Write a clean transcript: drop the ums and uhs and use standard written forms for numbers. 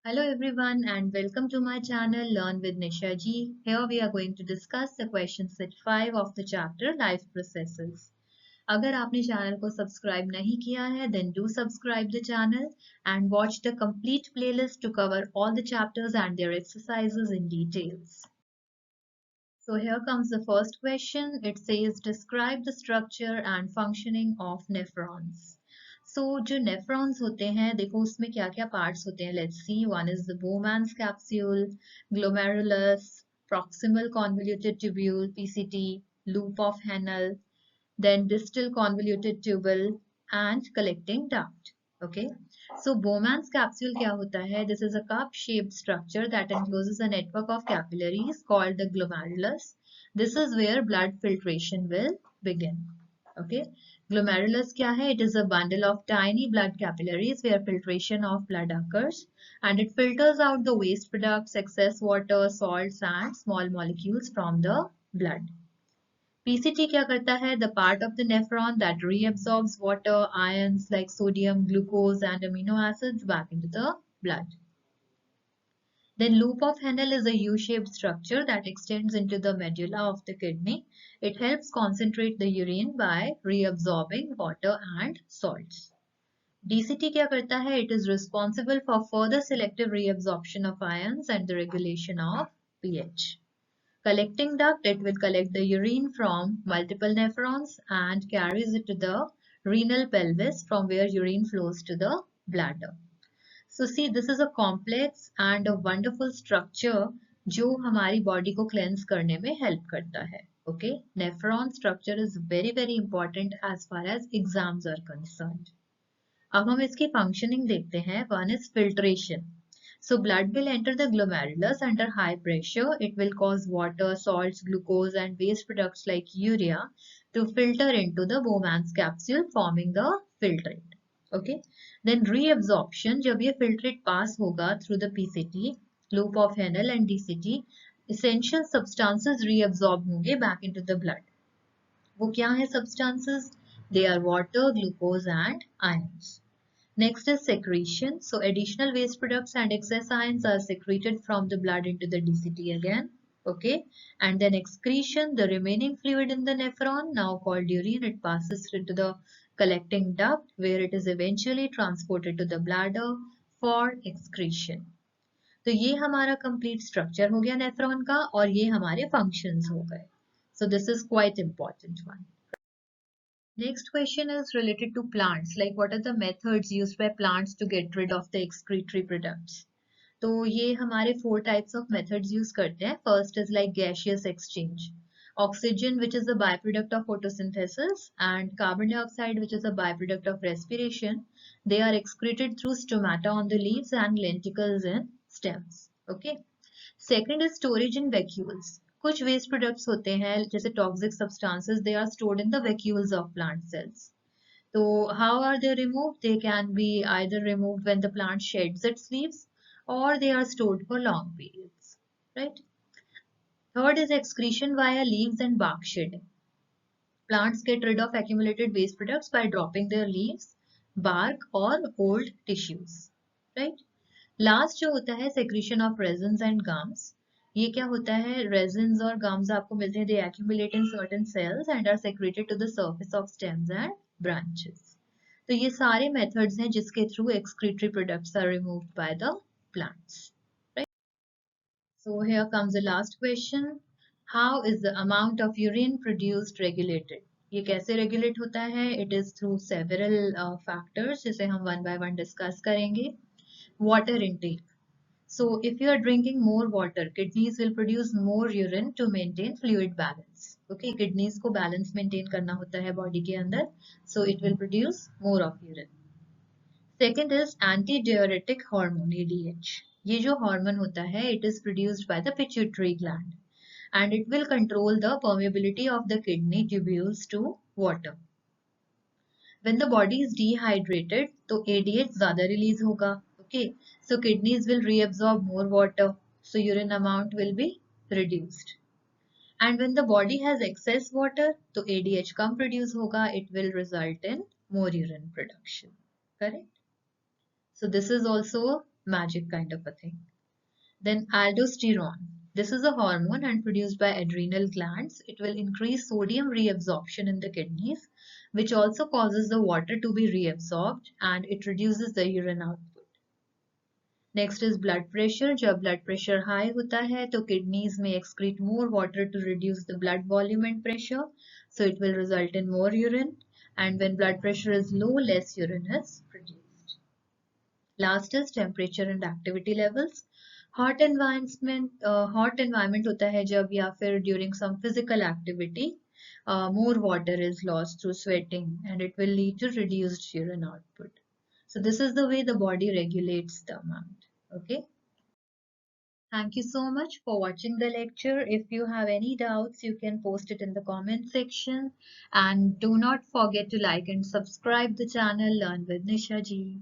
Hello everyone and welcome to my channel Learn with Nisha ji. Here we are going to discuss the question set 5 of the chapter Life Processes. अगर आपने channel को subscribe नहीं किया है then do subscribe the channel and watch the complete playlist to cover all the chapters and their exercises in details. So here comes the first question. It says describe the structure and functioning of nephrons. So जो nephrons होते हैं देखो उसमें क्या क्या parts होते हैं. Let's see. One is the Bowman's capsule, glomerulus, proximal convoluted tubule (PCT), loop of Henle, then distal convoluted tubule and collecting duct. Okay, so Bowman's capsule क्या होता है? This is a cup-shaped structure that encloses a network of capillaries called the glomerulus. This is where blood filtration will begin. Okay, glomerulus क्या है? It is a bundle of tiny blood capillaries where filtration of blood occurs and it filters out the waste products, excess water, salts and small molecules from the blood. PCT क्या करता है? The part of the nephron that reabsorbs water, ions like sodium, glucose and amino acids back into the blood. Then loop of Henle is a U-shaped structure that extends into the medulla of the kidney. It helps concentrate the urine by reabsorbing water and salts. DCT क्या करता है? It is responsible for further selective reabsorption of ions and the regulation of pH. Collecting duct, it will collect the urine from multiple nephrons and carries it to the renal pelvis from where urine flows to the bladder. So see, this is a complex and a wonderful structure जो हमारी body को cleanse करने में help करता है. Okay, nephron structure is very important as far as exams are concerned. अब हम इसकी functioning देखते हैं. One is filtration. So blood will enter the glomerulus under high pressure. It will cause water, salts, glucose and waste products like urea to filter into the Bowman's capsule forming the filtrate. Okay. Then reabsorption, जब ये filtrate pass होगा through the PCT, loop of Henle and DCT, essential substances reabsorb होंगे back into the blood. वो क्या है substances? They are water, glucose and ions. Next is secretion. So additional waste products and excess ions are secreted from the blood into the DCT again. Okay. And then excretion, the remaining fluid in the nephron, now called urine, it passes into the collecting duct where it is eventually transported to the bladder for excretion. तो ये हमारा complete structure हो गया nephron का और ये हमारे functions हो गए. So this is quite important one. Next question is related to plants, like what are the methods used by plants to get rid of the excretory products. तो ये हमारे 4 types of methods use करते हैं. First is like gaseous exchange. Oxygen, which is a byproduct of photosynthesis, and carbon dioxide, which is a byproduct of respiration, they are excreted through stomata on the leaves and lenticels in stems. Okay. Second is storage in vacuoles. कुछ waste products होते हैं जैसे toxic substances, they are stored in the vacuoles of plant cells. So how are they removed? They can be either removed when the plant sheds its leaves or they are stored for long periods, right? Third is excretion via leaves and bark shedding. Plants get rid of accumulated waste products by dropping their leaves, bark or old tissues, right? Last जो होता है secretion of resins and gums. ये क्या होता है? Resins और gums आपको मिलते हैं, they accumulate in certain cells and are secreted to the surface of stems and branches. तो ये सारे methods हैं जिसके through excretory products are removed by the plants. Right? So here comes the last question. How is the amount of urine produced regulated? ये कैसे regulate होता है? It is through several factors जिसे हम one by one discuss करेंगे. Water intake. So if you are drinking more water, kidneys will produce more urine to maintain fluid balance. Okay, kidneys को balance maintain करना होता है body के अंदर, so it will produce more of urine. Second is antidiuretic hormone ADH. ये जो hormone होता है, it is produced by the pituitary gland and it will control the permeability of the kidney tubules to water. When the body is dehydrated, तो ADH ज़्यादा release होगा. Okay, so kidneys will reabsorb more water, so urine amount will be reduced. And when the body has excess water, तो ADH कम produce होगा, it will result in more urine production. Correct? So this is also magic kind of a thing. Then aldosterone. This is a hormone and produced by adrenal glands. It will increase sodium reabsorption in the kidneys, which also causes the water to be reabsorbed, and it reduces the urine output. Next is blood pressure. जब blood pressure high होता है तो kidneys may excrete more water to reduce the blood volume and pressure, so it will result in more urine. And when blood pressure is low, less urine is produced. Last is temperature and activity levels. Hot environment होता है जब या फिर during some physical activity, more water is lost through sweating and it will lead to reduced urine output. So this is the way the body regulates the amount. Okay. Thank you so much for watching the lecture. If you have any doubts, you can post it in the comment section. And do not forget to like and subscribe the channel Learn with Nisha Ji.